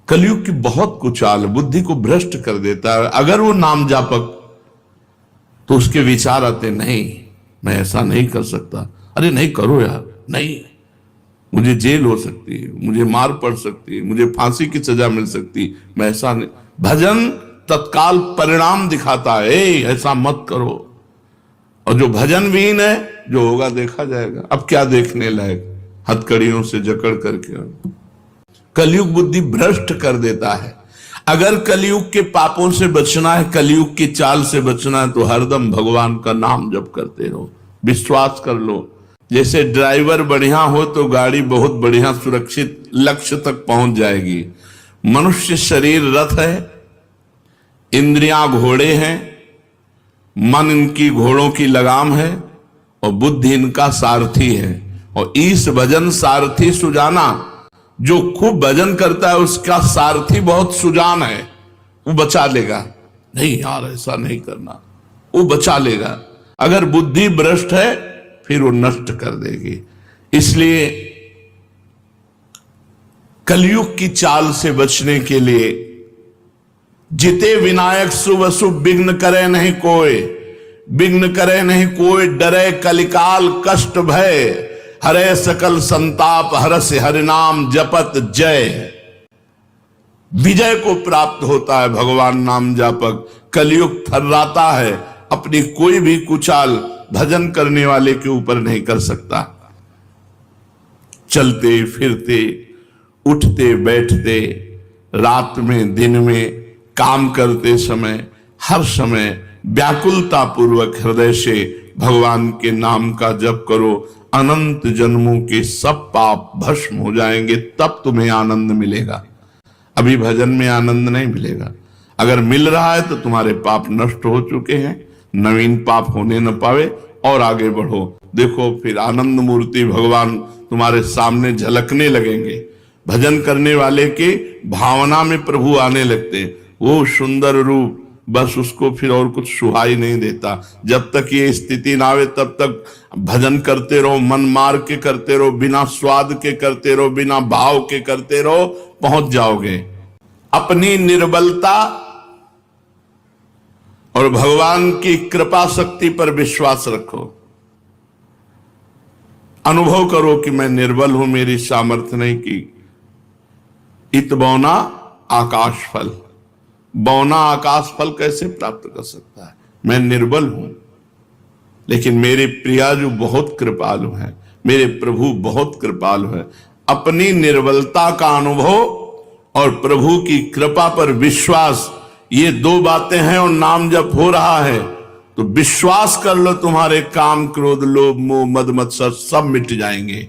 कलयुग की बहुत कुचाल बुद्धि को भ्रष्ट कर देता है। अगर वो नाम जापक, तो उसके विचार आते, नहीं मैं ऐसा नहीं कर सकता, अरे नहीं करो यार, नहीं, मुझे जेल हो सकती है, मुझे मार पड़ सकती है, मुझे फांसी की सजा मिल सकती है, मैं ऐसा नहीं। भजन तत्काल परिणाम दिखाता है, ऐसा मत करो। और जो भजन विहीन है, जो होगा देखा जाएगा। अब क्या देखने लायक, हथकड़ियों से जकड़ करके। कलयुग बुद्धि भ्रष्ट कर देता है। अगर कलयुग के पापों से बचना है, कलयुग की चाल से बचना है, तो हरदम भगवान का नाम जप करते रहो। विश्वास कर लो, जैसे ड्राइवर बढ़िया हो तो गाड़ी बहुत बढ़िया सुरक्षित लक्ष्य तक पहुंच जाएगी। मनुष्य शरीर रथ है, इंद्रियां घोड़े हैं, मन इनकी घोड़ों की लगाम है और बुद्धि इनका सारथी है। और ईश भजन सारथी सुजाना, जो खूब भजन करता है उसका सारथी बहुत सुजान है, वो बचा लेगा। नहीं यार ऐसा नहीं करना, वो बचा लेगा। अगर बुद्धि भ्रष्ट है फिर वो नष्ट कर देगी। इसलिए कलयुग की चाल से बचने के लिए जिते विनायक शुभ अशुभ विघ्न करे नहीं कोई, विघ्न करे नहीं कोई, डरे कलिकाल कष्ट भय, हरे सकल संताप हरस हरिनाम जपत जय। विजय को प्राप्त होता है भगवान नाम जापक। कलयुग थर्राता है, अपनी कोई भी कुचाल भजन करने वाले के ऊपर नहीं कर सकता। चलते फिरते, उठते बैठते, रात में दिन में, काम करते समय, हर समय व्याकुलता पूर्वक हृदय से भगवान के नाम का जप करो। अनंत जन्मों के सब पाप भस्म हो जाएंगे, तब तुम्हें आनंद मिलेगा। अभी भजन में आनंद नहीं मिलेगा। अगर मिल रहा है तो तुम्हारे पाप नष्ट हो चुके हैं, नवीन पाप होने न पावे और आगे बढ़ो। देखो फिर आनंद मूर्ति भगवान तुम्हारे सामने झलकने लगेंगे। भजन करने वाले के भावना में प्रभु आने लगते, वो सुंदर रूप, बस उसको फिर और कुछ सुहाई नहीं देता। जब तक ये स्थिति ना आवे तब तक भजन करते रहो, मन मार के करते रहो, बिना स्वाद के करते रहो, बिना भाव के करते रहो, पहुंच जाओगे। अपनी निर्बलता और भगवान की कृपा शक्ति पर विश्वास रखो। अनुभव करो कि मैं निर्बल हूं, मेरी सामर्थ्य नहीं की। इत बौना आकाश फल, बौना आकाश फल कैसे प्राप्त कर सकता है? मैं निर्बल हूं, लेकिन मेरे प्रिया जो बहुत कृपालु है, मेरे प्रभु बहुत कृपालु है। अपनी निर्बलता का अनुभव और प्रभु की कृपा पर विश्वास, ये दो बातें हैं और नाम जब हो रहा है तो विश्वास कर लो, तुम्हारे काम क्रोध लोभ मोह मद मत्सर सब मिट जाएंगे।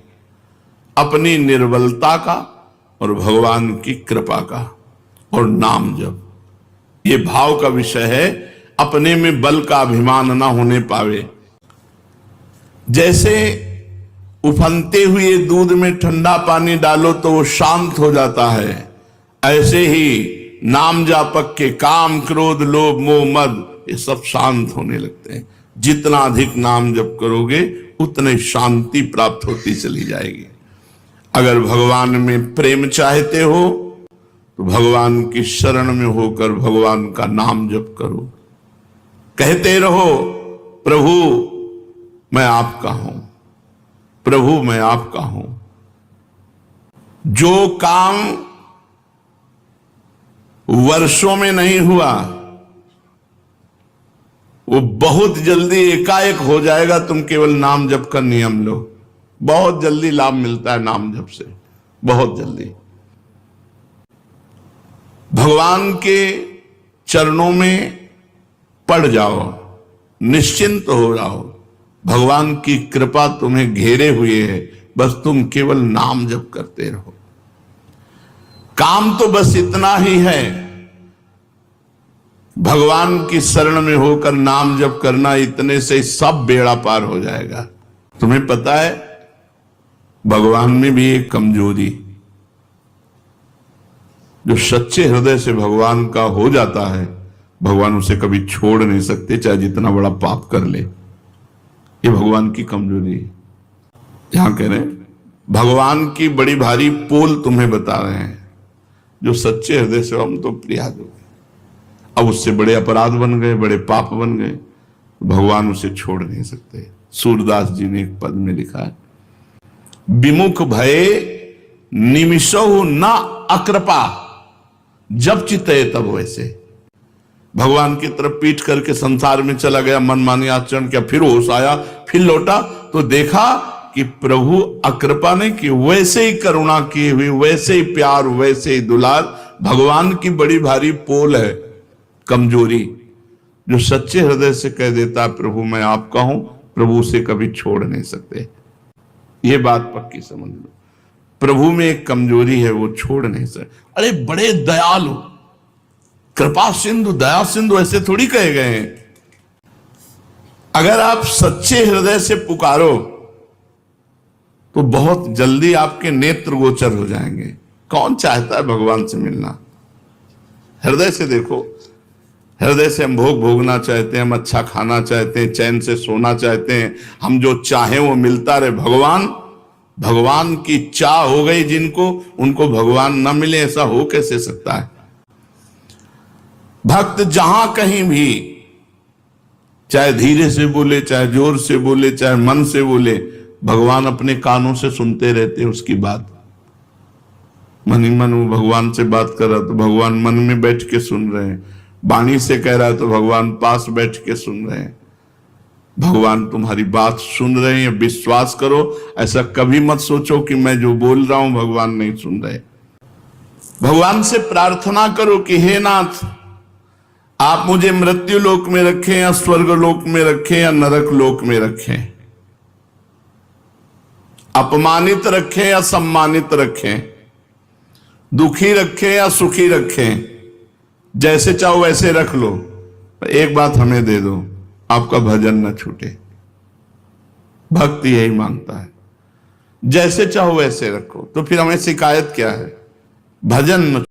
अपनी निर्बलता का और भगवान की कृपा का और नाम जप, ये भाव का विषय है। अपने में बल का अभिमान ना होने पावे। जैसे उफनते हुए दूध में ठंडा पानी डालो तो वो शांत हो जाता है, ऐसे ही नाम जापक के काम क्रोध लोभ मोह मद ये सब शांत होने लगते हैं। जितना अधिक नाम जप करोगे उतने शांति प्राप्त होती चली जाएगी। अगर भगवान में प्रेम चाहते हो तो भगवान की शरण में होकर भगवान का नाम जप करो। कहते रहो, प्रभु मैं आपका हूं, प्रभु मैं आपका हूं। जो काम वर्षों में नहीं हुआ वो बहुत जल्दी एकाएक हो जाएगा। तुम केवल नाम जप का नियम लो, बहुत जल्दी लाभ मिलता है नाम जप से, बहुत जल्दी। भगवान के चरणों में पड़ जाओ, निश्चिंत हो जाओ। भगवान की कृपा तुम्हें घेरे हुए है, बस तुम केवल नाम जप करते रहो। काम तो बस इतना ही है, भगवान की शरण में होकर नाम जप करना, इतने से सब बेड़ा पार हो जाएगा। तुम्हें पता है भगवान में भी एक कमजोरी, जो सच्चे हृदय से भगवान का हो जाता है, भगवान उसे कभी छोड़ नहीं सकते, चाहे जितना बड़ा पाप कर ले। ये भगवान की कमजोरी है। यहां कह रहे हैं भगवान की बड़ी भारी पोल तुम्हें बता रहे हैं। जो सच्चे हृदय से हम तो प्रयाग हो गए, अब उससे बड़े अपराध बन गए, बड़े पाप बन गए, भगवान उसे छोड़ नहीं सकते। सूरदास जी ने एक पद में लिखा है, विमुख भये निमिषहु न अकृपा, जब चित्ते तब वैसे। भगवान की तरफ पीठ करके संसार में चला गया, मनमानी आचरण किया, फिर होश आया, फिर लौटा तो देखा कि प्रभु अकृपा नहीं की, वैसे ही करुणा की हुई, वैसे ही प्यार, वैसे ही दुलार। भगवान की बड़ी भारी पोल है कमजोरी। जो सच्चे हृदय से कह देता है प्रभु मैं आपका हूं, प्रभु उसे कभी छोड़ नहीं सकते। ये बात पक्की समझ लो। प्रभु में एक कमजोरी है, वो छोड़ नहीं सकते। अरे बड़े दयालु, कृपा सिंधु, दया सिंधु, ऐसे थोड़ी कहे गए हैं। अगर आप सच्चे हृदय से पुकारो तो बहुत जल्दी आपके नेत्र गोचर हो जाएंगे। कौन चाहता है भगवान से मिलना? हृदय से देखो। हृदय से हम भोग भोगना चाहते हैं, हम अच्छा खाना चाहते हैं, चैन से सोना चाहते हैं, हम जो चाहें वो मिलता रहे। भगवान की चाह हो गई जिनको, उनको भगवान न मिले, ऐसा हो कैसे सकता है? भक्त जहां कहीं भी, चाहे धीरे से बोले, चाहे जोर से बोले, चाहे मन से बोले, भगवान अपने कानों से सुनते रहते हैं उसकी बात। मन ही मन वो भगवान से बात कर रहा तो भगवान मन में बैठ के सुन रहे हैं, वाणी से कह रहा है तो भगवान पास बैठ के सुन रहे हैं। भगवान तुम्हारी बात सुन रहे हैं, विश्वास करो। ऐसा कभी मत सोचो कि मैं जो बोल रहा हूं भगवान नहीं सुन रहे। भगवान से प्रार्थना करो कि हे नाथ, आप मुझे मृत्यु लोक में रखें या स्वर्ग लोक में रखें या नरक लोक में रखें, अपमानित रखें या सम्मानित रखें, दुखी रखें या सुखी रखें, जैसे चाहो वैसे रख लो, एक बात हमें दे दो, आपका भजन न छूटे। भक्ति यही मांगता है, जैसे चाहो वैसे रखो। तो फिर हमें शिकायत क्या है? भजन न